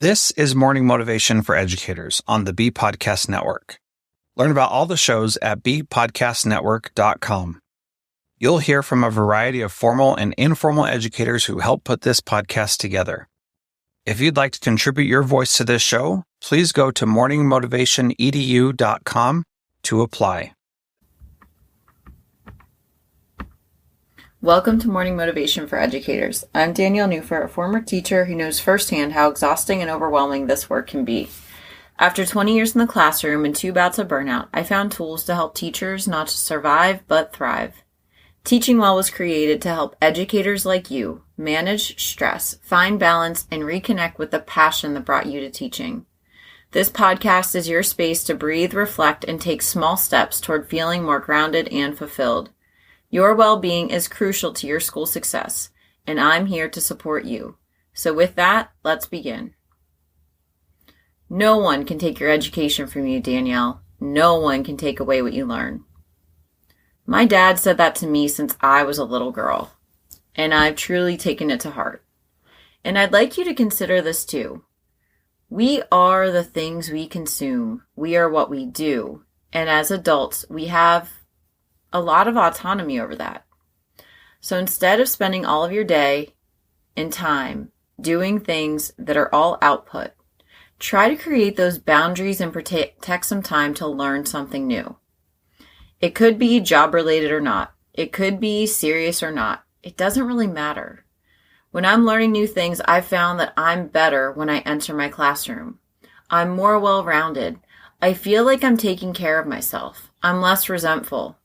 This is Morning Motivation for Educators on the Bee Podcast Network. Learn about all the shows at beepodcastnetwork.com. You'll hear from a variety of formal and informal educators who help put this podcast together. If you'd like to contribute your voice to this show, please go to morningmotivationedu.com to apply. Welcome to Morning Motivation for Educators. I'm Danielle Nuhfer, a former teacher who knows firsthand how exhausting and overwhelming this work can be. After 20 years in the classroom and 2 bouts of burnout, I found tools to help teachers not just survive, but thrive. Teaching Well was created to help educators like you manage stress, find balance, and reconnect with the passion that brought you to teaching. This podcast is your space to breathe, reflect, and take small steps toward feeling more grounded and fulfilled. Your well-being is crucial to your school success, and I'm here to support you. So with that, let's begin. No one can take your education from you, Danielle. No one can take away what you learn. My dad said that to me since I was a little girl, and I've truly taken it to heart. And I'd like you to consider this too. We are the things we consume. We are what we do. And as adults, we have a lot of autonomy over that. So instead of spending all of your day and time doing things that are all output, try to create those boundaries and protect some time to learn something new. It could be job related or not. It could be serious or not. It doesn't really matter. When I'm learning new things, I've found that I'm better when I enter my classroom. I'm more well-rounded. I feel like I'm taking care of myself. I'm less resentful.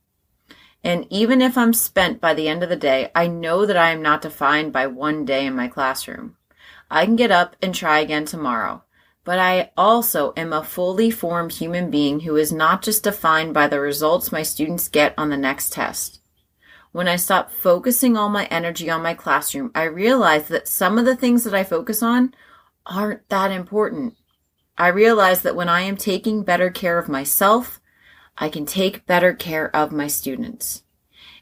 And even if I'm spent by the end of the day, I know that I am not defined by one day in my classroom. I can get up and try again tomorrow. But I also am a fully formed human being who is not just defined by the results my students get on the next test. When I stop focusing all my energy on my classroom, I realize that some of the things that I focus on aren't that important. I realize that when I am taking better care of myself, I can take better care of my students.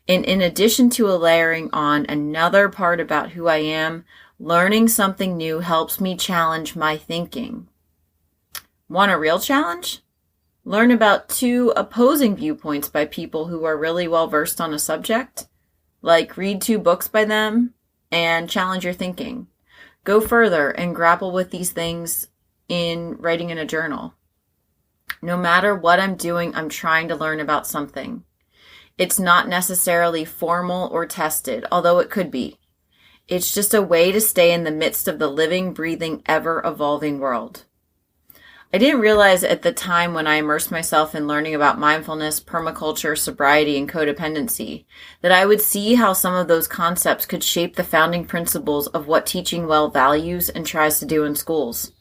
And in addition to layering on another part about who I am, learning something new helps me challenge my thinking. Want a real challenge? Learn about 2 opposing viewpoints by people who are really well versed on a subject. Like read 2 books by them and challenge your thinking. Go further and grapple with these things in writing in a journal. No matter what I'm doing, I'm trying to learn about something. It's not necessarily formal or tested, although it could be. It's just a way to stay in the midst of the living, breathing, ever-evolving world. I didn't realize at the time when I immersed myself in learning about mindfulness, permaculture, sobriety, and codependency, that I would see how some of those concepts could shape the founding principles of what Teaching Well values and tries to do in schools.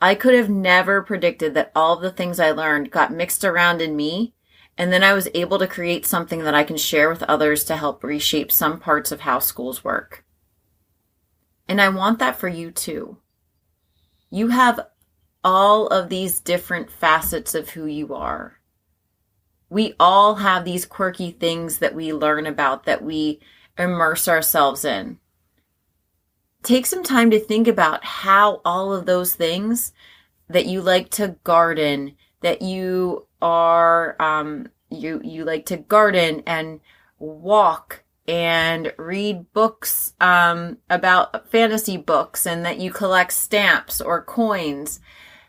I could have never predicted that all of the things I learned got mixed around in me, and then I was able to create something that I can share with others to help reshape some parts of how schools work. And I want that for you too. You have all of these different facets of who you are. We all have these quirky things that we learn about, that we immerse ourselves in. Take some time to think about how all of those things that you like to garden, that you are, you like to garden and walk and read books about fantasy books, and that you collect stamps or coins.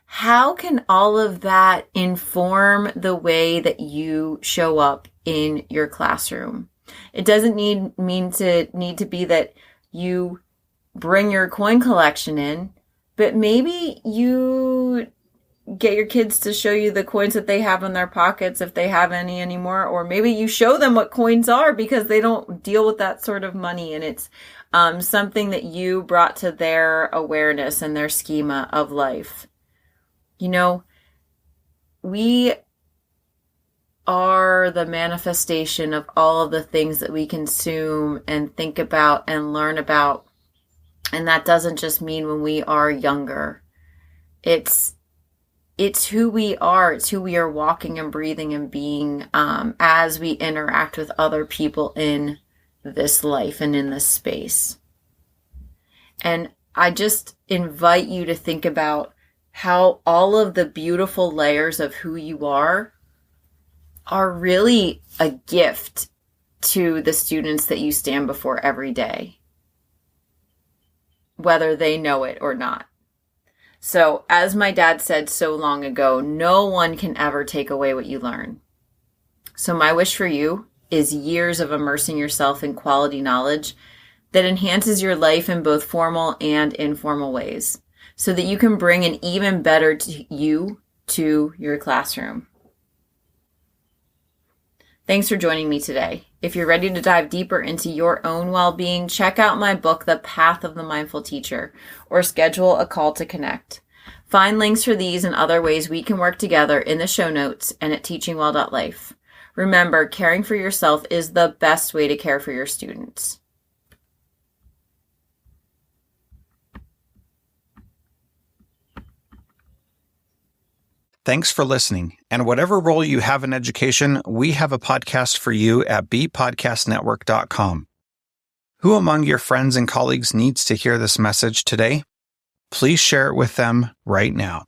How can all of that inform the way that you show up in your classroom? It doesn't need to be that you bring your coin collection in, but maybe you get your kids to show you the coins that they have in their pockets, if they have any anymore, or maybe you show them what coins are because they don't deal with that sort of money, and it's something that you brought to their awareness and their schema of life. You know, we are the manifestation of all of the things that we consume and think about and learn about. And that doesn't just mean when we are younger. It's who we are. It's who we are walking and breathing and being as we interact with other people in this life and in this space. And I just invite you to think about how all of the beautiful layers of who you are really a gift to the students that you stand before every day, whether they know it or not. So, as my dad said so long ago, no one can ever take away what you learn. So my wish for you is years of immersing yourself in quality knowledge that enhances your life in both formal and informal ways, so that you can bring an even better you to your classroom. Thanks for joining me today. If you're ready to dive deeper into your own well-being, check out my book, The Path of the Mindful Teacher, or schedule a call to connect. Find links for these and other ways we can work together in the show notes and at teachingwell.life. Remember, caring for yourself is the best way to care for your students. Thanks for listening. And whatever role you have in education, we have a podcast for you at bpodcastnetwork.com. Who among your friends and colleagues needs to hear this message today? Please share it with them right now.